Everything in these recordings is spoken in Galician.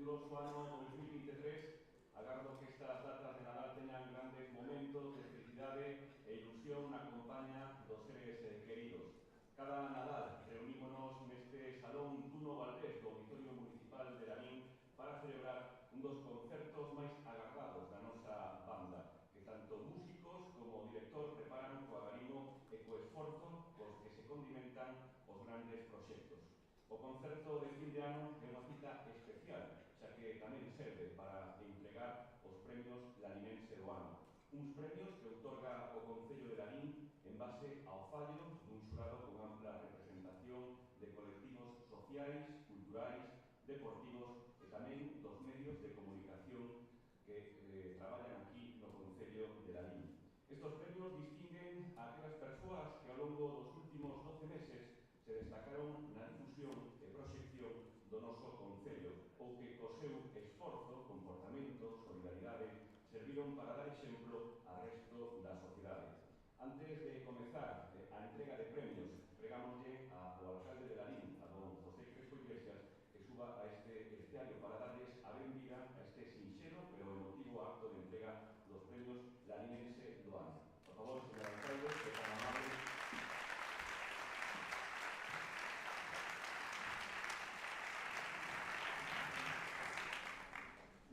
venturoso ano 2023, agardo que estas datas de Nadal teñan grandes momentos de felicidade e ilusión na compañía dos seres queridos. Cada Nadal reunímonos neste Salón Tuno Valdés do Auditorio Municipal de Lalín para celebrar un dos concertos máis agardados da nosa banda, que tanto músicos como director preparan co agarimo e co esforzo cos que se condimentan os grandes proxectos. O concerto de fin de ano é unha cita especial, xa que tamén serve para entregar os premios Lalinense do ano. Uns premios que outorga o Concello de Lalín en base ao fallo dun xurado con ampla representación de colectivos sociais, culturais, deportivos e tamén dos medios de comunicación que traballan aquí no Concello de Lalín. Estos premios distinguen a aquelas persoas que ao longo dos últimos 12 meses se destacaron na difusión e proxección do noso Concello ou que co seu esforzo, comportamento, solidaridade serviron para dar exemplo ao resto da sociedade. Antes de comezar a entrega de premios, pregámoslle ao alcalde de Lalín, a don José Crespo Iglesias, que suba a este estiario para darles a benvida a este sinxelo pero emotivo acto de entrega dos premios Lalinense do ano. Por favor, señor alcalde, que tan amable.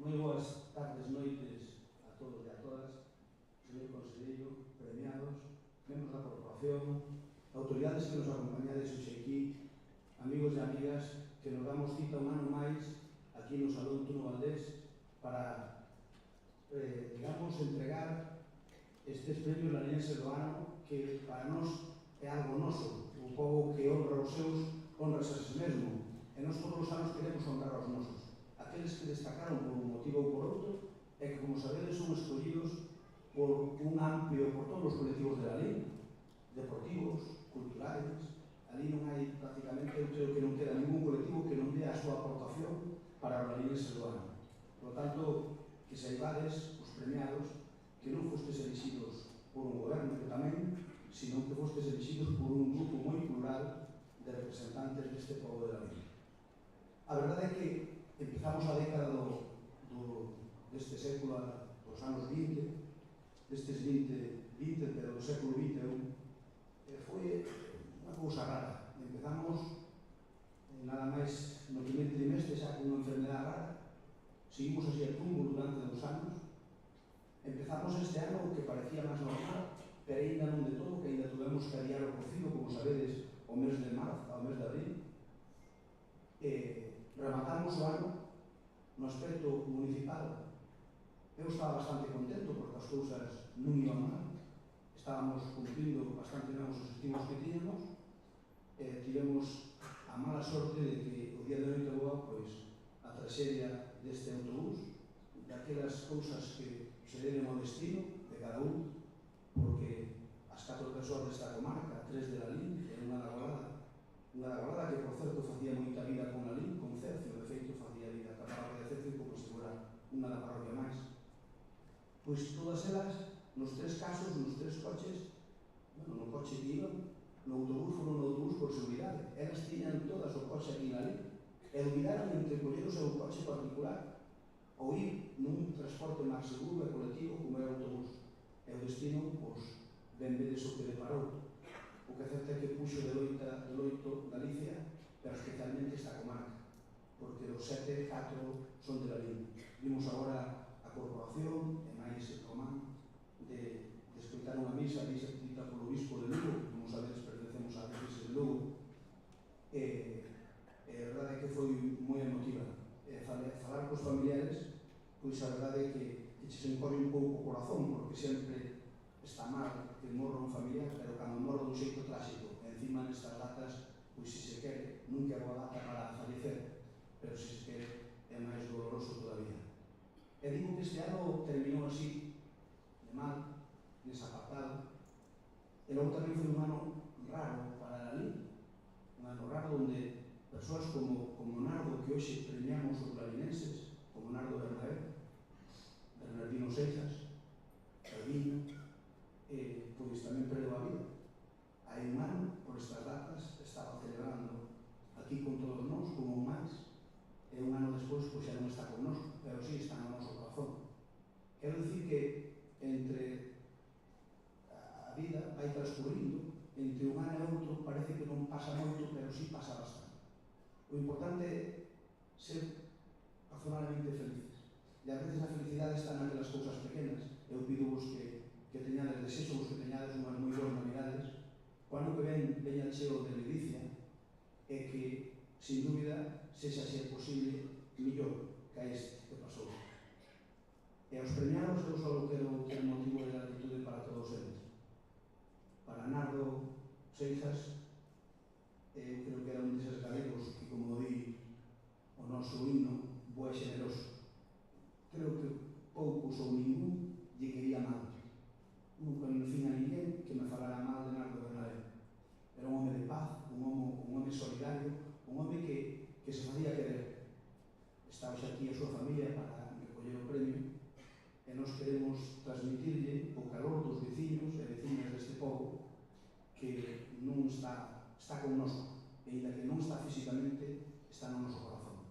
Moi boas tardes, noites a todos e a todas, señor conselleiro, premiados, membros da corporación, autoridades que nos acompañades hoxe aquí, amigos e amigas, que nos damos cita un ano máis aquí no Salón Tuno Valdés para, digamos, entregar estes premios lalinenses do ano que para nós é algo noso, un pobo que honra os seus, honra a si mesmo, e nós todos os anos queremos honrar aos nosos. Aqueles que destacaron por un motivo ou por outro é que, como sabedes, son escollidos por un amplio, por todos os colectivos de Lalín, deportivos, culturais. Ali non hai prácticamente, eu creo que non queda ningún colectivo que non dé a súa aportación para o lalinense do ano. Por lo tanto, que saibades, os premiados, que non fostes elixidos por un goberno que tamén, sino que fostes elixidos por un grupo moi plural de representantes deste pobo de Lalín. A verdade é que empezamos a década deste século, dos anos 20, destes 20, pero do século 21, foi unha cousa rara. Empezamos nada máis no primer trimestre xa con unha enfermedade rara, seguimos así a tumbo durante 2 anos, empezamos este ano o que parecía máis normal, pero ainda non de todo, que ainda tuvemos que adiar o cocido, como sabedes, o mes de marzo, ao mes de abril. Rematamos o ano no aspecto municipal. Eu estaba bastante contento porque as cousas non iban mal, estábamos cumplindo bastante ben os objetivos que tiñamos. Tivemos a mala sorte de que o día de noite boa, pois, a traxedia deste autobús, daquelas cousas que se deben ao destino de cada un, porque as 4 persoas desta comarca, 3 de Lalín, e unha da Golada que, por certo, facía moita vida con Lalín, con Cercio, de feito, facía vida ca parroquia de Cercio como se fora unha da parroquia máis. Pois todas elas, nos 3 casos, nos 3 coches, no coche que iban, no autobús, foron no autobús por seguridade. Elas tiñan todas o coche aquí en Lalín e olvidaron entre coller o seu coche particular ou ir nun transporte máis seguro e colectivo como era o autobús. E o destino, pois, ben vedes o que deparou. O que é certo é que puxo de loito Galicia, pero especialmente esta comarca, porque os 7, 4 son de Lalín. Vimos agora a corporación, e máis el comán, de escoitar unha misa dita polo obispo de Lugo, como sabedes, pertencemos á diocese de Lugo, e a verdade é que foi moi emotiva. Falar cos familiares, pois a verdade é que se encorre un pouco o corazón, porque sempre está mal que morra un familiar, pero cando morra dun xeito tráxico, encima nestas datas, pois se se quere, nunca é boa data para fallecer, pero se se quere é máis doloroso todavía. E digo que este ano terminou así, de mal, nese apartado, e logo tamén foi un ano raro para Lalín, un ano raro onde persoas como Nardo, que hoxe premiamos os lalinenses, como Nardo Bernardino Seixas, Calviño, pois tamén perdeu a vida. Hai un ano, por estas datas, estaba celebrando aquí con todos nós, como máis, e un ano despois, pois xa non está con O importante é ser razonablemente felices. E a veces a felicidade está naquelas cousas pequenas. Eu pido-vos que teñades desexos, que teñades unhas moi boas navidades. O ano que ven veña cheo de ledicia e que, sin dúbida, sexa ser posible millor que a este que pasou. E aos premiados eu só quero ter motivo de gratitude para todos eles. Para Nardo Seijas, eu creo que era un deses galegos que, como di o noso himno, bo e xeneroso. Creo que poucos ou ningún lle quería mal. Nunca non fin a ninguén que me falara mal de Nardo Bernabé. Era un home de paz, un home solidario, un home que se facía querer. Está hoxe aquí a súa familia para recoller o premio e nos queremos transmitirlle o calor dos veciños e veciñas deste pobo que non está connosco, e ainda que non está físicamente, está no noso corazón.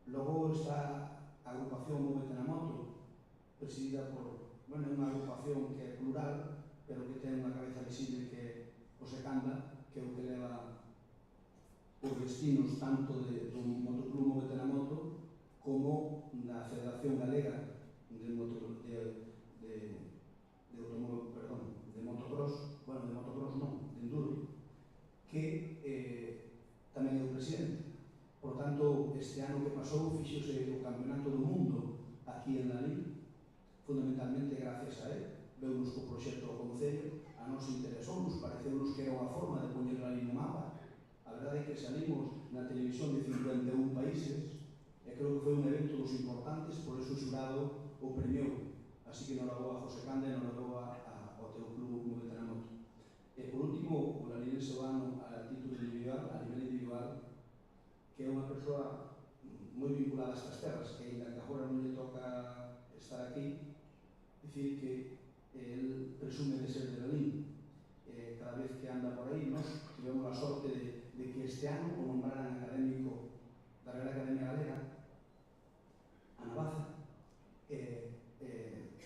Logo está a agrupación Móvete na Moto, presidida por, unha agrupación que é plural, pero que ten unha cabeza visible que é o Secanda, que é o que leva os destinos tanto do Motoclub Móvete na Moto como da Federación Galega de Motocross, de motocross non, de enduro, que tamén é o presidente. Por tanto, este ano que pasou fixose o Campeonato do Mundo aquí en Lalín, fundamentalmente gracias a él. Veunos co proxecto do Concello, a nos interesounos, pareceunos que era unha forma de poñer Lalín no mapa. A verdade é que salimos na televisión de 51 países e creo que foi un evento dos importantes, por eso o xurado o premiou. Así que noraboa a José Canda e noraboa ao teu club Móvete na Moto. E por último, o lalinense do ano a título individual, a nivel individual, que é unha persoa moi vinculada a estas terras, que ainda que agora non lle toca estar aquí, dicir que el presume de ser de Lalín. Cada vez que anda por aí, nos tivemos a sorte de que este ano o nombraran académico da Real Academia Galega a Navaza.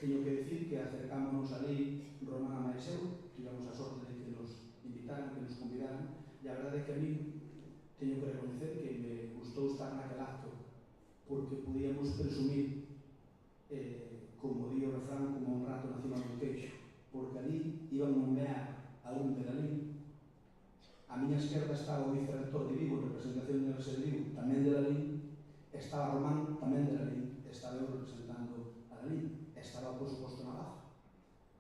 Teño que dicir que acercámonos ali Román Amaeseu, tivemos a sorte de que nos invitaran, que nos convidaran, e a verdade é que a mí teño que reconocer que me gustou estar naquel acto, porque podíamos presumir, como di o refrán, como un rato nacido no queixo, porque ali iban nommear a un de Lalín. A miña esquerda estaba o vicerrector de Vigo, representación de Universidade de Vigo, tamén de Lalín, estaba Román, tamén de Lalín, estaba eu representando a Lalín, estaba, por suposto, Navaza.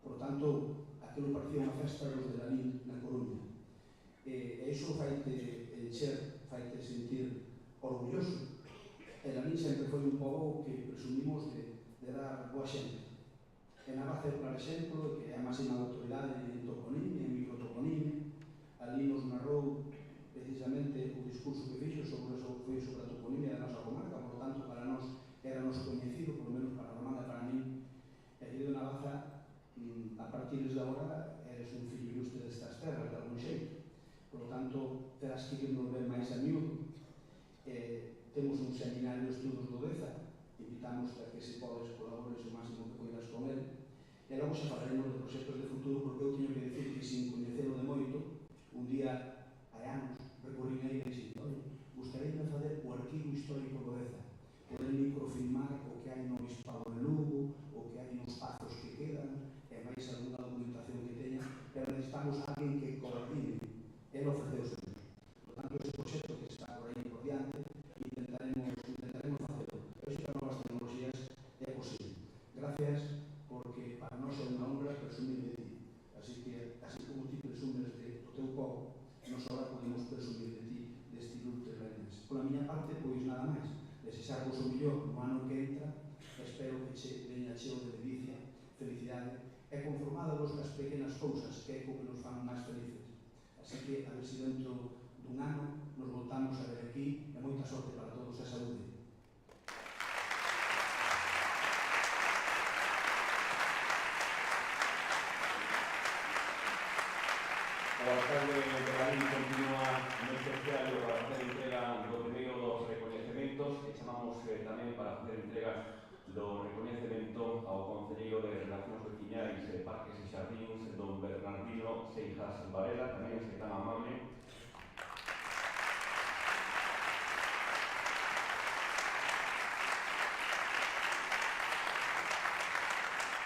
Por tanto, aquilo parecía unha festa dos de Lalín na Coruña. E iso faite encher, faite sentir orgulloso. E Lalín sempre foi un pobo que presumimos de dar boa xente. E Navaza é un claro exemplo que é a máxima autoridade en toponimia, en microtoponimia. Ali nos narrou precisamente o discurso que fixo sobre a toponimia da nosa comarca, por lo tanto, para nós era nos coñecido, por lo menos para Román e para mí. E querido Navaza, a partir de agora eres un fillo ilustre destas terras, de algún xeito. Por lo tanto, terás que irnos ver máis a miúdo. Temos un seminario de estudos do DEZA, invitamos a que se podes colabores o máximo que poidas con él. E logo xa falaremos de proxectos de futuro, porque eu teño que decir que sin coñecelo de moito, un día, hai anos, recorri a ella e dixen, gustaríame fazer o arquivo histórico do DEZA, poder microfilmar o que hai no Bispado de Lugo, o que hai nos pazos que quedan, e máis algunha documentación que teña, pero necesitamos alguén que coordine. Ele ofreceuse. Por tanto, ese proxecto que está por aí por diante, intentaremos facelo. Pero para novas tecnologías é posible. Gracias, porque para nós é unha honra presumir de ti. Así que, así como ti presumes do teu povo, nos ahora podemos presumir de ti, deste ilustre Lalín. Por a miña parte, pois nada máis. Desexarvos o mellor no ano que entra, espero que veña cheo de ledicia, felicidade, e conformádavos nas pequenas cousas que é o que nos fan máis felices. Así que, a ver se dentro dun ano nos voltamos a ver aquí, e moita sorte para todos e saúde. O alcalde de Lalín continúa no especial para facer entrega do primeiro dos recoñecementos e chamamos tamén para facer entrega do recoñecemento ao Concelleiro de Relacións Veciñais, Parques e Xardíns, don Bernardino Seijas Varela, tamén este tan amable.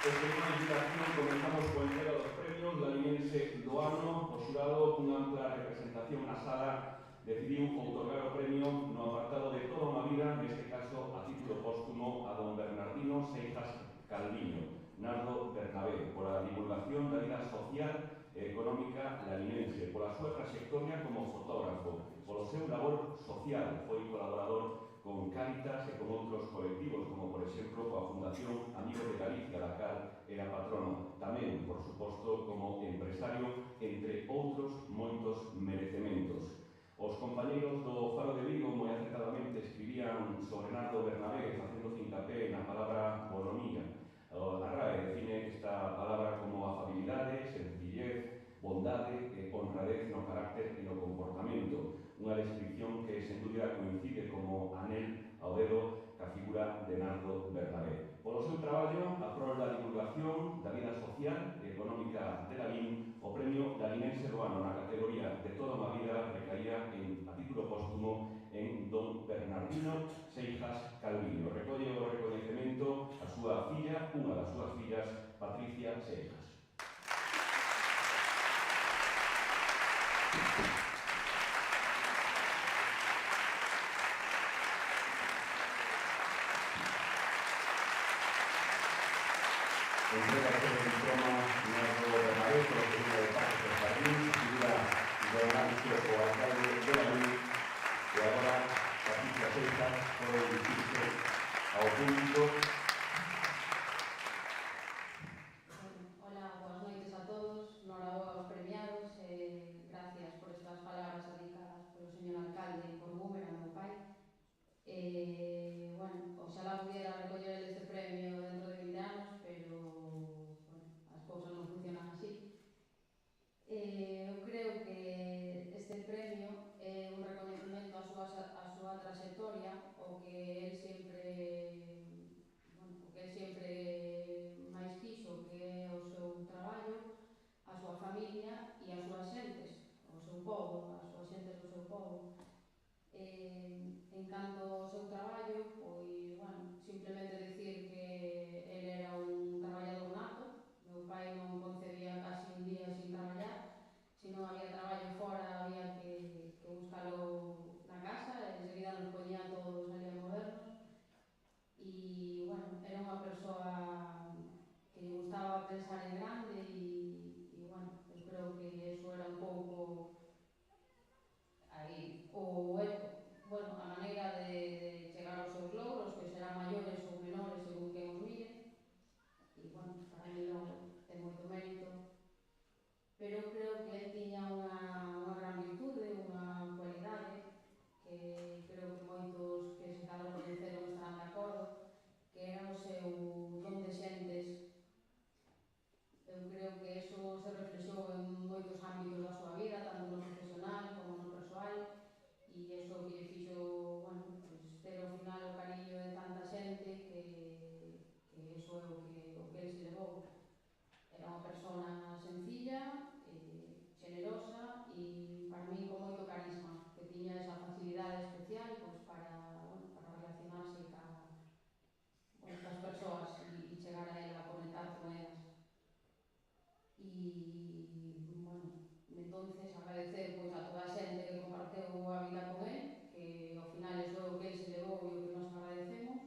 Desde unha invitación comenzamos coa entrega dos premios Lalinense do ano. O xurado, cunha ampla representación na sala, decidiu outorgar o premio no apartado de Toda unha vida, neste caso a título póstumo a don Bernardino Seijas Calviño, Nardo Bernabé, pola divulgación da vida social e económica lalinense, pola súa trayectoria como fotógrafo, polo seu labor social. Foi colaborador con Cáritas e con outros colectivos, como por exemplo coa Fundación Amigos de Galicia, da cal era patrono. Tamén, por suposto, como empresario, entre outros moitos merecementos. Os compañeiros do Faro de Vigo moi acertadamente escribían sobre Nardo Bernabé, facendo fincapé na palabra bonomía. A RAE define esta palabra como afabilidade, sencillez, bondade e honradez no carácter e no comportamento. Unha descripción que, sen dúbida, coincide como anel ao dedo ca figura de Nardo Bernabé. Polo seu traballo, a prol da divulgación da vida social e económica de Lalín, o premio Lalinense do ano na categoría de Toda unha vida recaía a título póstumo en don Bernardino Seijas Calviño. Recolle o recoñecemento a súa filla, unha das súas fillas, Patricia Seijas. Entrega este diploma Nardo Bernabé, por el Premio de Paz del Jardín, figura de Ignacio o alcalde de Lalín, e agora Patricia Seijas pode dirigirse ao público. Hola, boas noites a todos, noraboa aos premiados, gracias por estas palabras dedicadas polo señor alcalde por Búmera, meu pai. Oxalá pudiera recoller este premio dentro de 20 anos, pero as cousas non funcionan así. Eu creo que este premio é un recoñecemento a súa trayectoria, o que el sempre máis quixo, que é o seu traballo, a súa familia e as súas xentes, o seu povo, as súas xentes do seu povo. En canto ao seu traballo, simplemente dicir que el era un traballador nato. Meu pai non concebía casi un día sin traballar. Se non había traballo fora, había que buscalo na casa, e enseguida nos poñía todos ali a movernos. E, era unha persoa que lle gustaba pensar en grande e eu creo que eso era un pouco aí a maneira de chegar aos seus logros, que serán maiores ou menores según que os mire. E, para mí non ten moito mérito, pero creo que ele tiña unha gran virtude, unha cualidade que creo que moitos que se cada coñeceron estarán de acordo, que era o seu don de xentes. Eu creo que eso se reflexou en moitos ámbitos da súa vida, tanto no profesional como no persoal, e iso que lle fixo, ter ao final o cariño de tanta xente, que iso é o que el se levou. Era unha persona sencilla, generosa e, para mí, con moito carisma, que tiña esa facilidade especial para relacionarse cas persoas e chegar a ela, a conectar con elas. Entonces agradecer a toda a xente que comparteu a vida con él, que ao final iso é o que él se levou e o que nos agradecemos.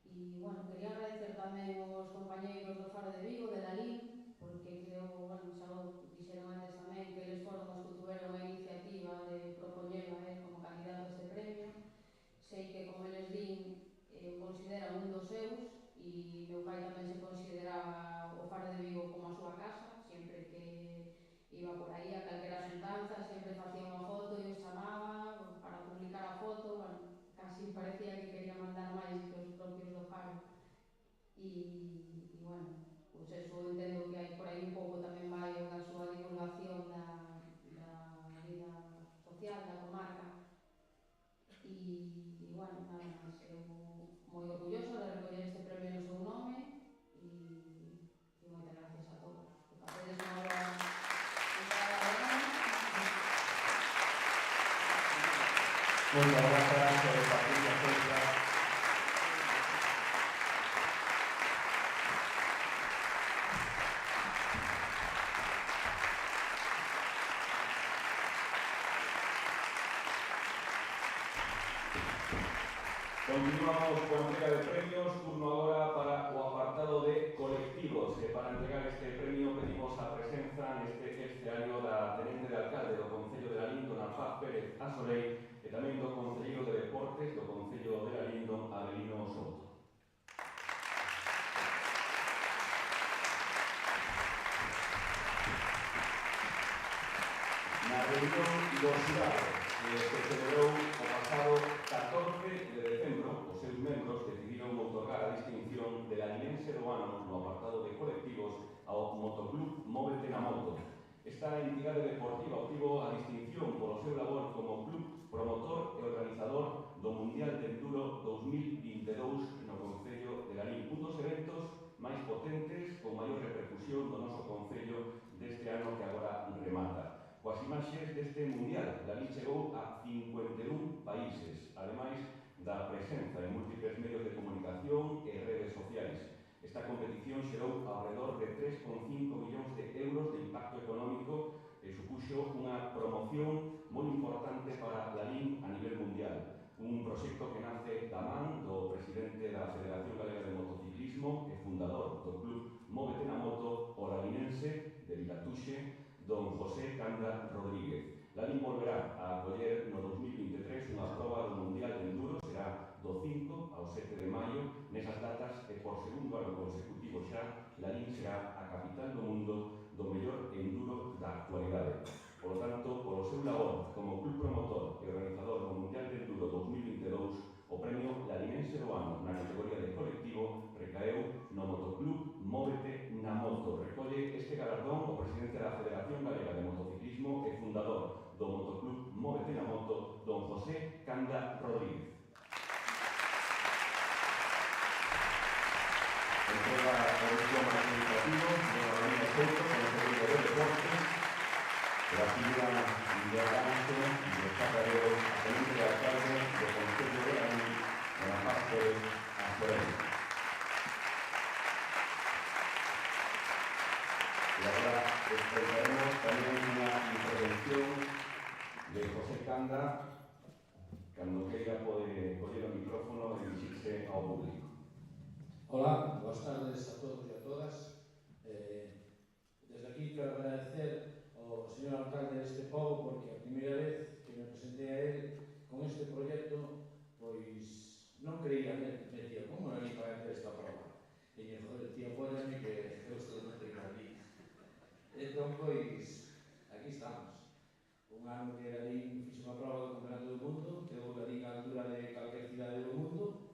E, quería agradecer tamén aos compañeiros do Faro de Vigo, de Lalín, porque creo, xa o dixeron antes tamén, que eles foron os que tuveron a iniciativa de propoñelo a él como candidato a este premio. Sei que, como eles din, consideran un dos seus, e meu pai tamén se consideraba o Faro de Vigo como a súa casa. Sempre que iba por aí a calquera xuntanza, sempre facía unha foto e os chamaba para publicar a foto. Casi parecía que quería mandar máis que os propios do Faro. Eso entendo que hai por aí un pouco tamén vai da súa divulgación da vida social da comarca. Nada máis, eu moi orgulloso de recoller este premio no seu nome e moitas gracias a todos. Que pasedes unha boa entrada de ano. Moitas grazas, Patricia Seijas. Continuamos con entrega de premios, turno agora para o apartado de colectivos. Para entregar este premio pedimos a presenza neste escenario da Tenente de Alcalde do Concello de Lalín, dona Paz Pérez Asolei, e tamén do Concelleiro de Deportes do Concello de Lalín, don Avelino Souto. Na reunión do xurado que se celebrou o pasado 14 de decembro, os seus membros decidiron outorgar a distinción de lalinense do ano no apartado de colectivos ao Motoclub Móvete na Moto. Esta entidade deportiva obtivo a distinción polo seu labor como club promotor e organizador do Mundial de Enduro 2022 no Concello de Lalín, un dos eventos máis potentes con maior repercusión do noso Concello deste ano que agora remata. Coas imaxes deste Mundial, Lalín chegou a 51 países, ademais da presenza en múltiples medios de comunicación e redes sociais. Esta competición xerou alrededor de 3,5 millóns de euros de impacto económico e supuxo unha promoción moi importante para Lalín a nivel mundial. Un proxecto que nace da man do presidente da Federación Galega de Motociclismo e fundador do Club Móvete na Moto, o lalinense de Vilatuxe, don José Canda Rodríguez. Lalín volverá a acoller no 2023 unha proba do Mundial de Enduro, será do 5 ao 7 de maio. Nesas datas e por segundo ano consecutivo xa, Lalín será a capital do mundo do mellor enduro da actualidade. Por lo tanto, polo seu labor como club promotor e organizador do Mundial de Enduro 2022, o premio lalinense do ano na categoría de colectivo recaeu no Motoclub Móvete na Moto. Recolle este galardón o presidente da Federación Galega de Motociclismo e fundador do Motoclub Móvete na Moto, don José Canda Rodríguez. Entrega o diploma administrativo de Avelino Souto, Concelleiro de Deportes, la figura de Alcance y de Chacarero, a Tenente de Alcalde do Concello de Lalín, dona Paz Pérez Asolei. Y ahora escucharemos también una intervención de José Canda, cando queira pode coller o micrófono e dirixirse ao público. Hola, boas tardes a todos e a todas. Desde aquí quero agradecer ao señor alcalde deste pobo porque a primeira vez que me presentei a él con este proxecto, pois non creía me decía, como non hai para hacer esta prova? E me joder, tía, pódame que eu estou non tenho aquí. Entón, pois, aquí estamos. Un ano que Lalín fixe unha prova do Campeonato do Mundo, que eu Lalín a altura de calquer cidade do mundo.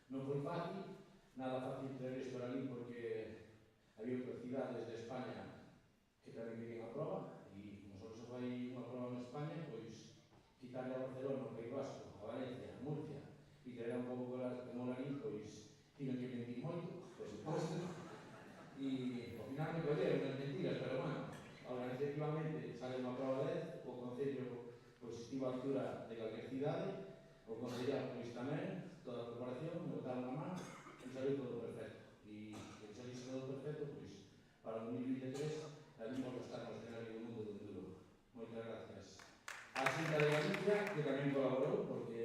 Non foi fácil, nada fácil traer isto a Lalín porque había outras cidades de España que tamén querían a prova e como só se fai unha prova en España, pois quitarle a Barcelona, o País Vasco, a Valencia, a Murcia e traer un pouco como Lalín, pois tiven que mentir moito, por suposto, e ao final me colleron as mentiras, pero bueno, organizativamente sale unha prova 10, o Concello pois estivo a altura de calquer cidade, o Concellar pois tamén, toda a preparación, me botaron a man e saliu todo perfecto. E que salise todo perfecto, pois para 2023 salimos a estar no escenario do mundo do enduro. Moitas gracias. A Xunta de Galicia, que tamén colaborou, porque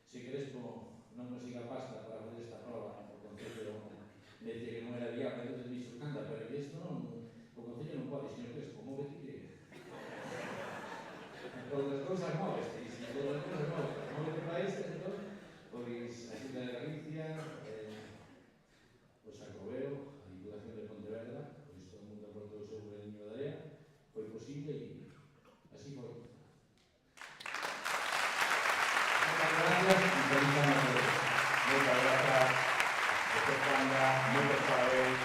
se Crespo non nos siga pasta para fazer esta prova, o Concello me dice que non era viable, entonces me dixo, canta, pero que isto non, o Concello non pode, señor Crespo, móvete que... Todas as cousas móvete, e se todas as cousas móvete para isto, entón, pois a Xunta de Galicia, o Xacobeo, a Diputación de Pontevedra, pois todo o mundo aportou o seu graniño de area, foi posible e así foi. Moitas gracias e feliz ano a todos. Moitas grazas, José Canda, moitos parabéns.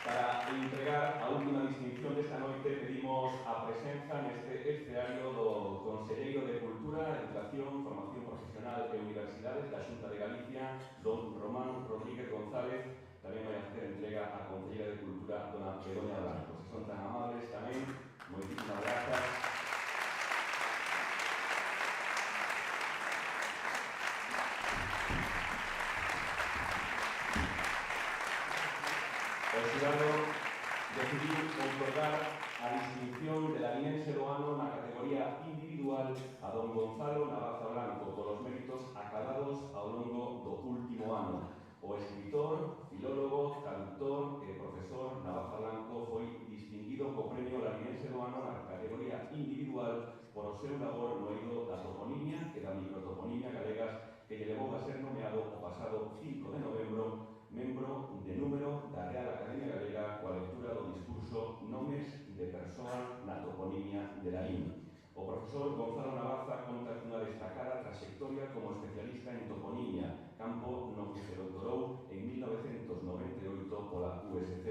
Para entregar a última distinción desta noite pedimos a presenza neste escenario do Conselleiro de Cultura, Educación, Formación Profesional e Universidades da Xunta de Galicia, don Román Rodríguez González. Tamén vai a hacer entrega a Conselleira de Cultura, dona Begoña Blanco. Se son tan amables tamén, moitísimas grazas. O xurado decidiu otorgar a distinción de Larinense do Ano na categoría individual a don Gonzalo Navaza Blanco polos méritos acadados ao longo do último ano. O escritor, filólogo, traductor e profesor Navaza Blanco foi distinguido co premio Larinense do Ano na categoría individual por o seu labor no eido da toponimia e da microtoponimia galegas que lle levou a ser nomeado o pasado 5 de novembro membro de número da Real Academia Galega coa lectura do discurso Nomes de persoas na toponimia de Larín. O profesor Gonzalo Navaza conta cunha destacada trayectoria como especialista en toponimia, campo no que se doutorou en 1998 pola USC.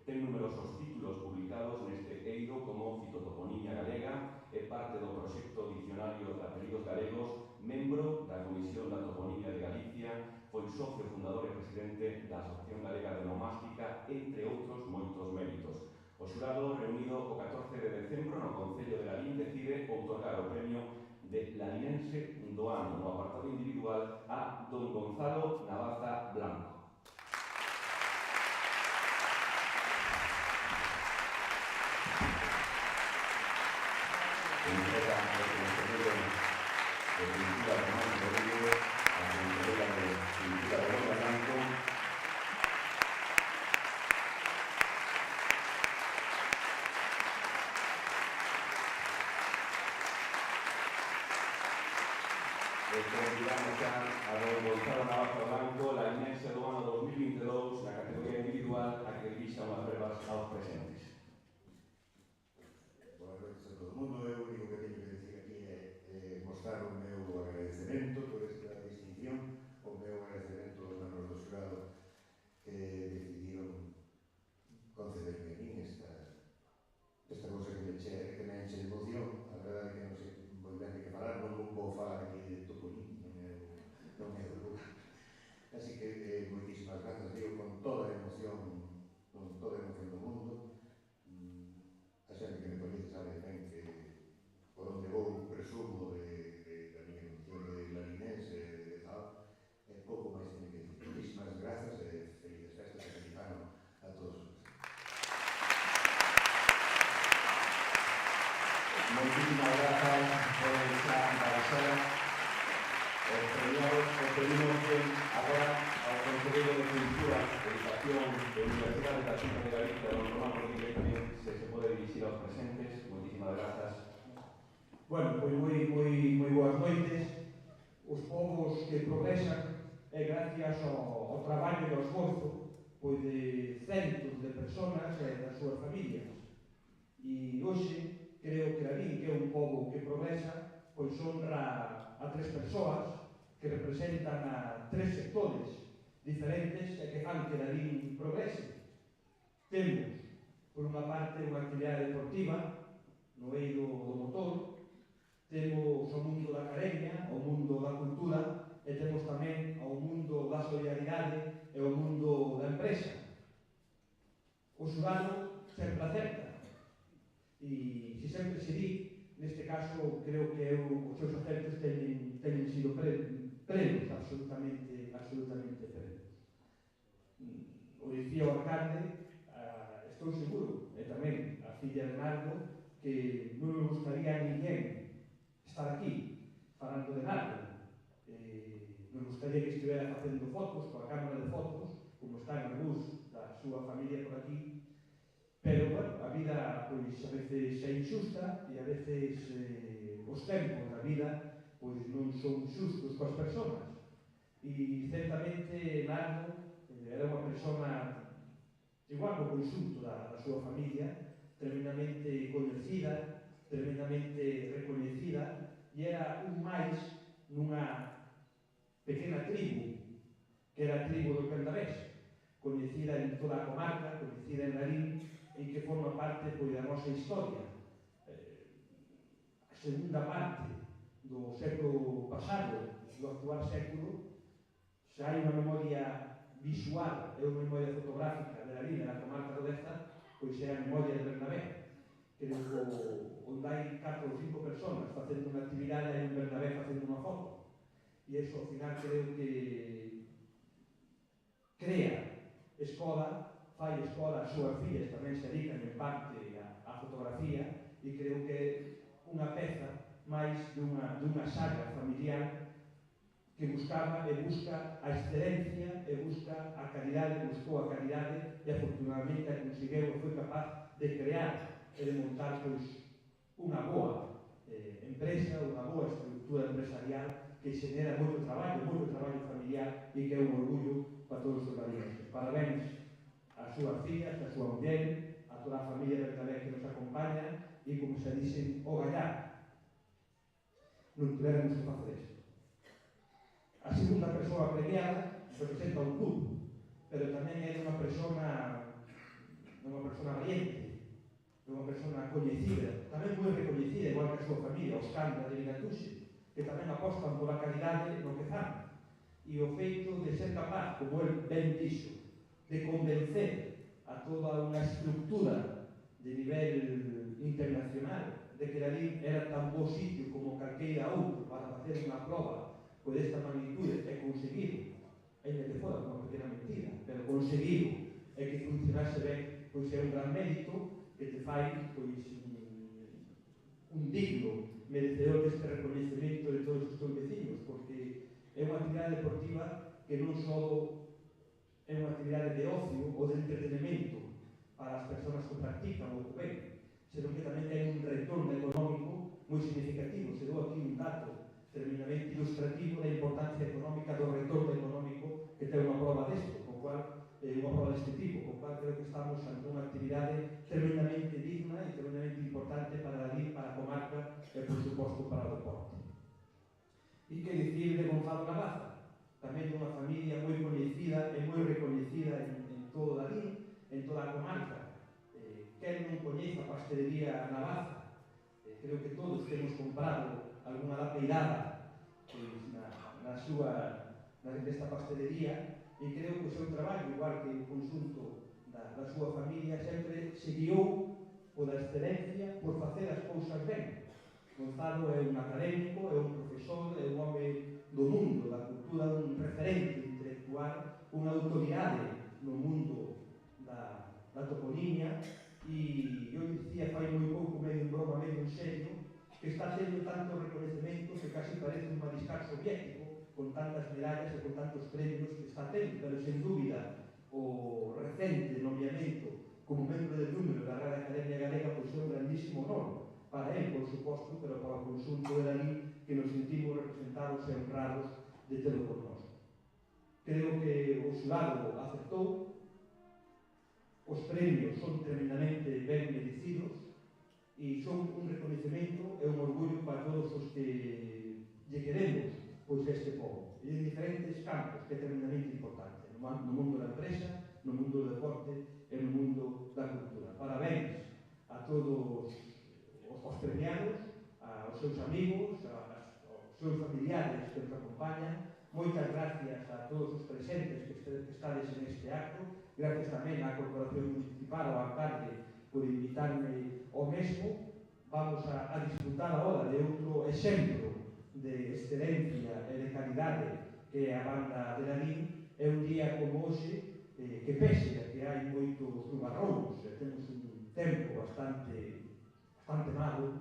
Ten numerosos títulos publicados neste eido como Fitotoponimia Galega, é parte do proxecto Dicionario de Apelidos Galegos, membro da Comisión da Toponimia de Galicia, foi socio fundador e presidente da Asociación Galega de Nomástica, entre outros moitos méritos. O xurado, reunido o 14 de decembro no Concello de Larín, decide outorgar o premio de Larinense do Ano no apartado individual a don Gonzalo Navaza Blanco. Entrega o Concello de Cultura Román Rodríguez, a Concello de Cultura Román Blanco. Convidamos xa a don Gonzalo Navaza Blanco, Larinense do Ano 2022, na categoría individual, a que dirixa unhas brevas aos presentes. Boas noites a todo o mundo. Eu o único que teño que decir aquí é mostrar o meu agradecemento por esta distinción, o meu agradecemento aos membros do xurado que decidiron concederme a min esta cousa que me enche de emoción. A verdade é que non sei moi ben de que falar, non vou falar aquí de toponín, non é o lugar. Así que moitísimas grazas, digo, con toda a emoción do mundo. A xente que me coñece sabe ben que por onde vou presumo da miña condición de larinense e tal, pouco máis teño que dicir. Moitísimas grazas e felices festas e feliz ano a todos. Moitísimas grazas por esta embarazada. Os premiados os pedimos que agora ao Conselleiro de Cultura, Educación e Universidade da Xunta de Galicia, don Román Rodríguez, tamén se pode dirixir aos presentes. Moitísimas grazas. Bueno, pois moi boas noites. Os povos que progresan é gracias ao traballo e ao esforzo pois de centos de personas e das súas familias. E hoxe creo que Larín, que é un pobo que progresa, pois honra a tres persoas que representan a tres sectores diferentes e que fan que Larín progrese. Temos, por unha parte, unha actividade deportiva no eido do motor, temos o mundo da academia, o mundo da cultura e temos tamén o mundo da solidaridade e o mundo da empresa. O xurado sempre acerta e se sempre se di, neste caso creo que os seus acertos teñen sido plenos, absolutamente plenos. O dicía o alcalde, estou seguro, e tamén a filla de Nardo, que non me gustaría a ninguén estar aquí falando de Nardo. Me gustaría que estivera facendo fotos coa cámara de fotos, como están algúns da súa familia por aquí, pero, bueno, a vida pois a veces é injusta e a veces os tempos da vida pois non son xustos coas persoas. E certamente Nardo era unha persona igual co conxunto da súa familia, tremendamente coñecida, tremendamente recoñecida, e era un máis nunha pequena tribu, que era a tribu do Candavés, coñecida en toda a comarca, coñecida en Larín, e que forma parte pois, da nosa historia. A segunda parte do século pasado, do actual século, xa hai unha memoria visual e unha memoria fotográfica de Larín, da comarca do Deza, pois é a memoria de Bernabé, que onde hai 4 ou 5 personas facendo unha actividade, hai un Bernabé facendo unha foto. E iso, ao final, creo que crea escola, fai escola, as súas fillas tamén se dedican en parte á fotografía, e creo que é unha peza máis dunha saga familiar que buscaba e busca a excelencia e busca a calidade, buscou a calidade e afortunadamente a conseguiu e foi capaz de crear e de montar unha boa empresa, unha boa estructura empresarial que xenera moito traballo familiar e que é un orgullo para todos os galeguenses. Parabéns ás súas fillas, a súa muller, a toda a familia tamén que nos acompaña e, como se dixen, o gallar. Non tivéramos que facer isto. A segunda persoa premiada representa un club, pero tamén é unha persona valiente, unha persona coñecida, tamén moi recoñecida, igual que a súa familia, os Canda de Vinatuxe, que tamén apostan pola calidade no que fan. E o feito de ser capaz, como el ben dixo, de convencer a toda unha estructura de nivel internacional de que Lalín era tan bo sitio como calqueira outro para facer unha prova por esta magnitude e conseguido, ainda que fora unha pequena mentira, pero conseguido e que funcionase ben, pois é un gran mérito que te fai un digno merecedor deste reconhecimento de todos os teus vecinos, porque é unha actividade deportiva que non só é unha actividade de ocio ou de entretenimento para as persoas que practican ou que ven, senón que tamén ten un retorno económico moi significativo. Se dou aquí un dato tremendamente ilustrativo da importancia económica do retorno económico que ten unha prova deste, con cual unha prova deste tipo, con cual creo que estamos ante unha actividade tremendamente digna e tremendamente importante para Lalín, para a comarca e, por suposto, para o deporte. E que dicir de Gonzalo Navaza, tamén dunha familia moi coñecida e moi recoñecida en todo Lalín, en toda a comarca. Quen non coñece a pastelería Navaza? Creo que todos temos comprado algunha lapeirada nesta pastelería, e creo que o seu traballo, igual que o conxunto da súa familia, sempre se guiou pola excelencia, por facer as cousas ben. Gonzalo é un académico, é un profesor, é un home do mundo da cultura, un referente intelectual, unha autoridade no mundo da toponimia, e eu dicía fai moi pouco, medio en broma, medio en serio, que está tendo tantos reconhecementos que casi parece un mariscal soviético, con tantas medallas e con tantos premios que está tendo, pero sen dúbida o recente nomeamento como membro de número da Real Academia Galega pois é un grandísimo honor para él, por suposto, pero para o conxunto de Lalín, que nos sentimos representados e honrados de telo por nós. Creo que o xurado aceptou, os premios son tremendamente ben merecidos e son un reconhecimento e un orgullo para todos os que lle queremos pois este povo, e en diferentes campos, que é tremendamente importante, no mundo da empresa, no mundo do deporte e no mundo da cultura. Parabéns a todos os premiados, aos seus amigos, aos seus familiares que nos acompañan. Moitas gracias a todos os presentes que estades en este acto, gracias tamén á Corporación Municipal, ao alcalde, por invitarme ao mesmo. Vamos a disfrutar agora de outro exemplo de excelencia e de calidade que é a banda de Lalín. É un día como hoxe que pese a que hai moitos nubarrous e temos un tempo bastante malo,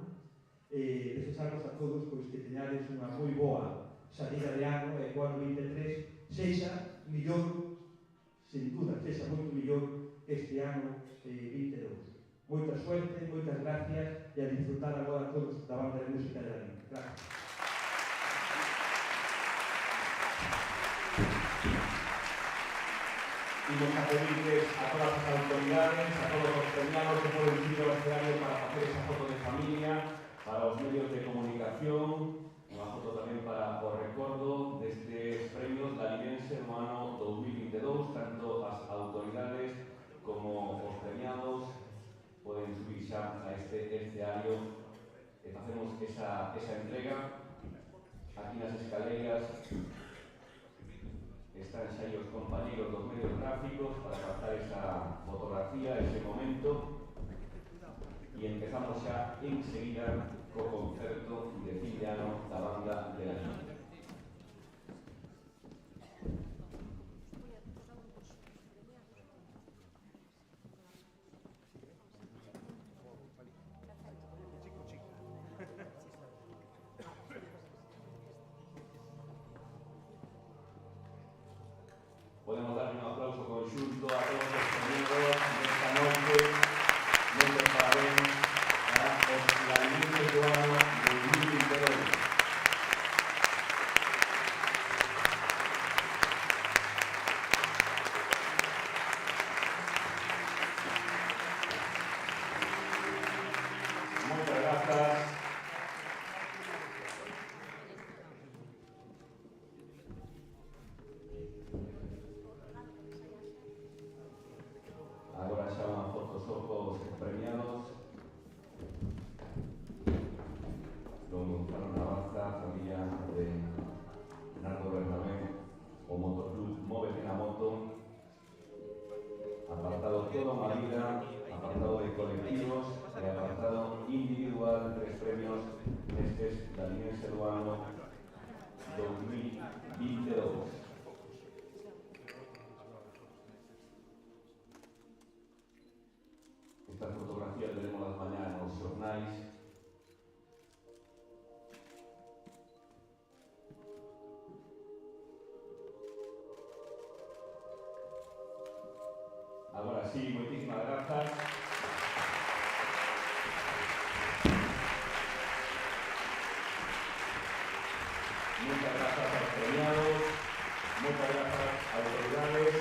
desexarvos a todos pois que teñades unha moi boa salida de ano e que o ano 23 sexa millor, sen duda, sexa moito millor que este ano 22. Moita suerte, moitas gracias e a disfrutar agora todos da banda de música de Lalín. Gracias. Imos a pedirles a todas as autoridades, a todos os premiados que poden subir ao escenario para facer esa foto de familia, para os medios de comunicación, unha foto tamén para o recordo destes premios lalidense no ano 2022, tanto as autoridades como os premiados poden subir xa a este escenario e facemos esa entrega aquí nas escaleiras. Están xa aí os compañeros dos medios gráficos para captar esa fotografía, ese momento, e empezamos xa enseguida co concerto de fin de ano da banda de Lalín. conxunto a todos os premiados desta noite, moitos parabéns a os lalimenses do ano 2022. Moitas grazas. Agora xa unha foto só cos premiados. Don Gonzalo Navarza, familia de Nardo Bernabé, o Motoclub Móvete na Moto, apartado Toda unha Vida, apartado de colectivos e apartado individual, 3 premios nestes Lalimense do ano 2022. Estas fotografías veremos las mañana nos xornais. Agora sí, moitísimas grazas. Moitas grazas aos premiados, moitas grazas ás autoridades.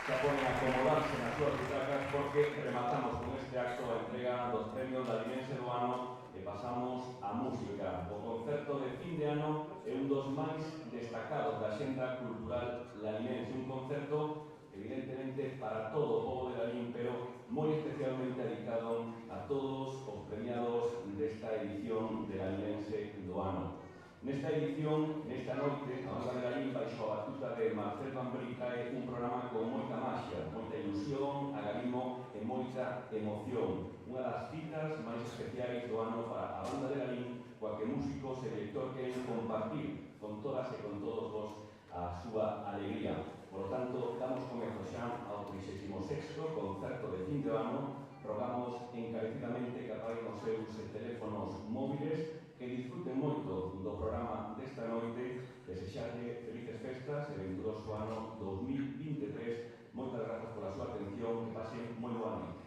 Xa poden acomodarse nas súas butacas porque rematamos con este acto a entrega dos premios Lalimense do ano e pasamos á música. O concerto de fin de ano é un dos máis destacados da xenda cultural lalimense, un concerto evidentemente para todo o povo de Lalín, pero moi especialmente dedicado a todos os premiados desta edición de Lalimense do ano. Nesta edición, nesta noite, a Banda de Lalín baixo a batuta de Marcel Van Bri trae un programa con moita maxia, moita ilusión, agarimo e moita emoción. Unha das citas máis especiais do ano para a Banda de Lalín, coa que músicos e director queren compartir con todas e con todos vos a súa alegría. Por lo tanto, damos comezo xa ao 36º concerto de fin de ano. Rogamos encarecidamente que apaguen os seus teléfonos móviles, que disfruten moito do programa desta noite, desexarlle felices festas e venturoso ano 2023. Moitas grazas pola súa atención, que pasen moi boa noite.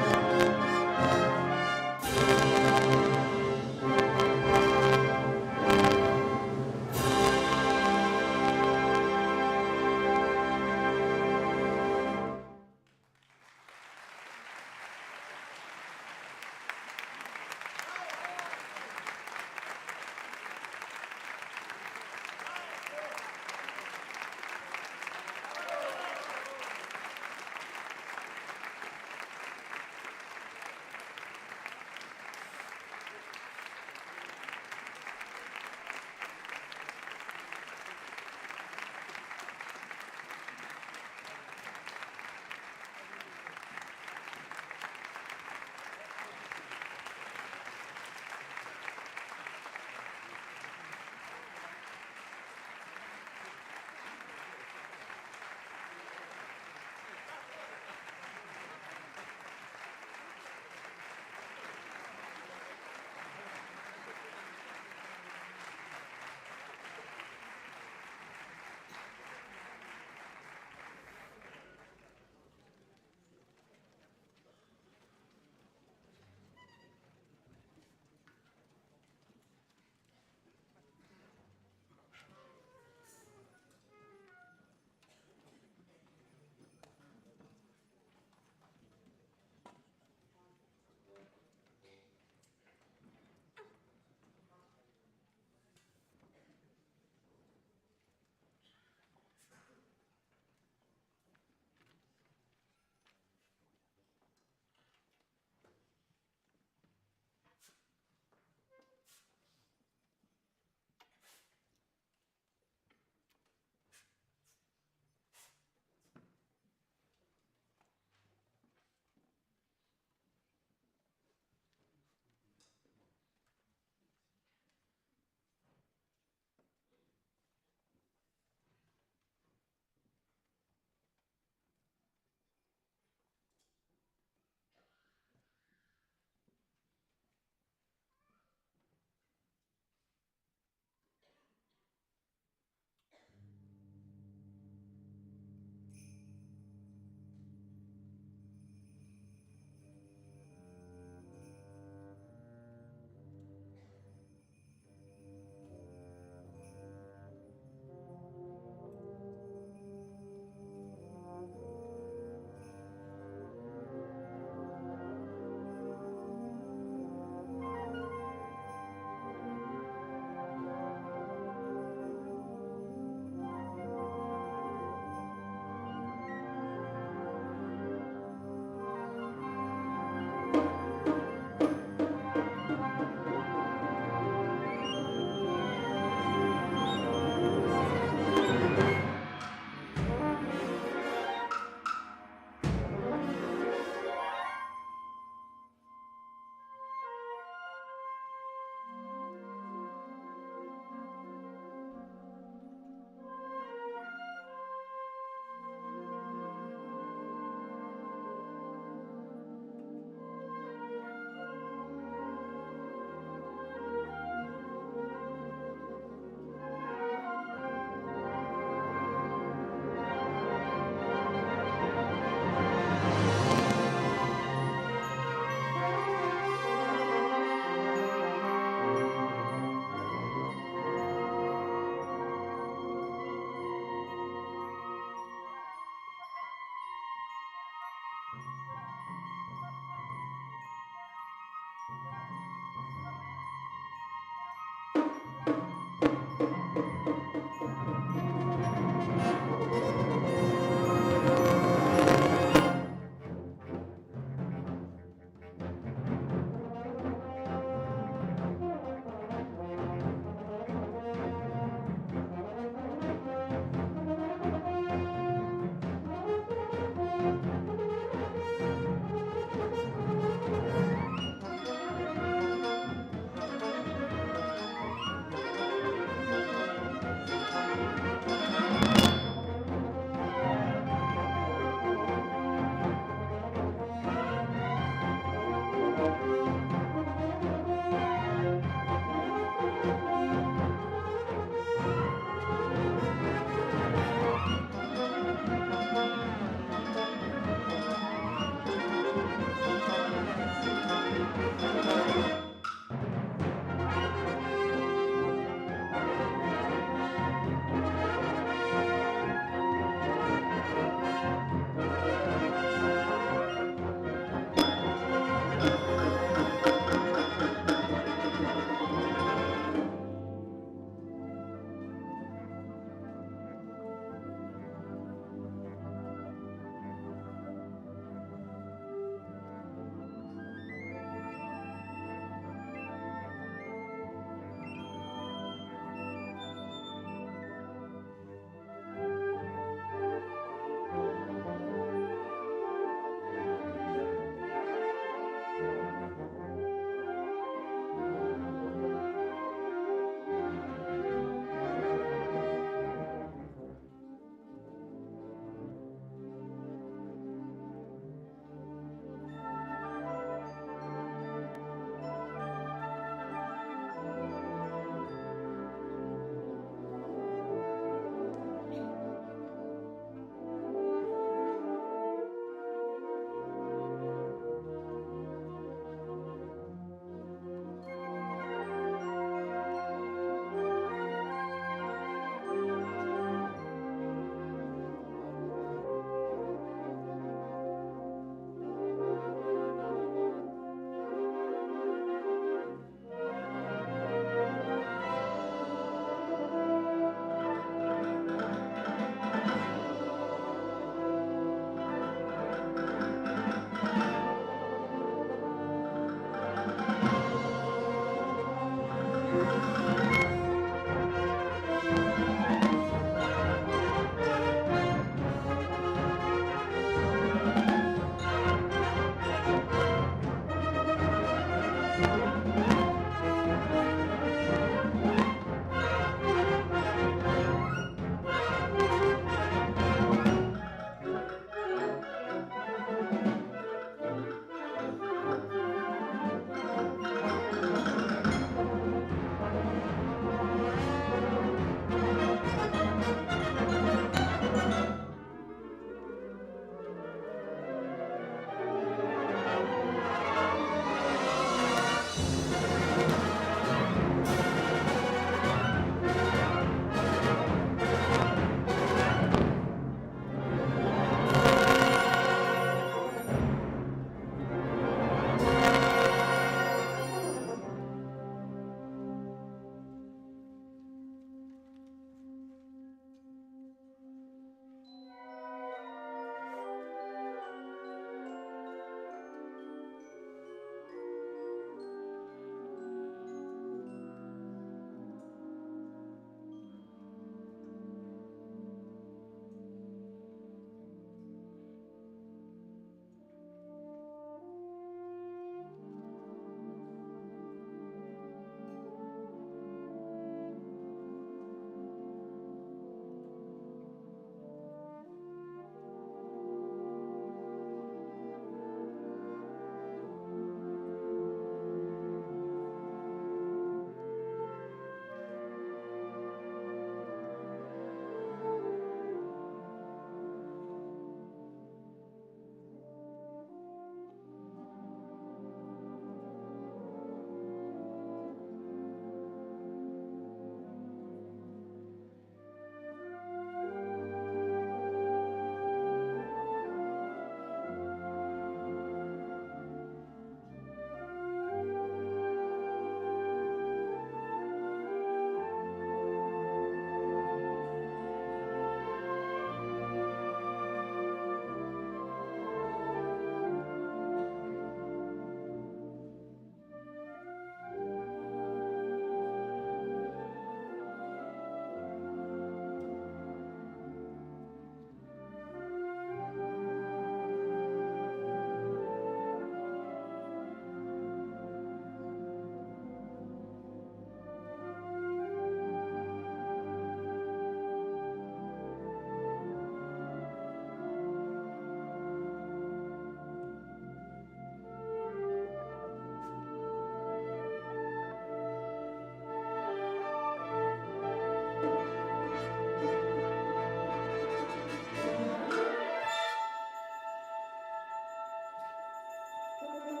Gracias.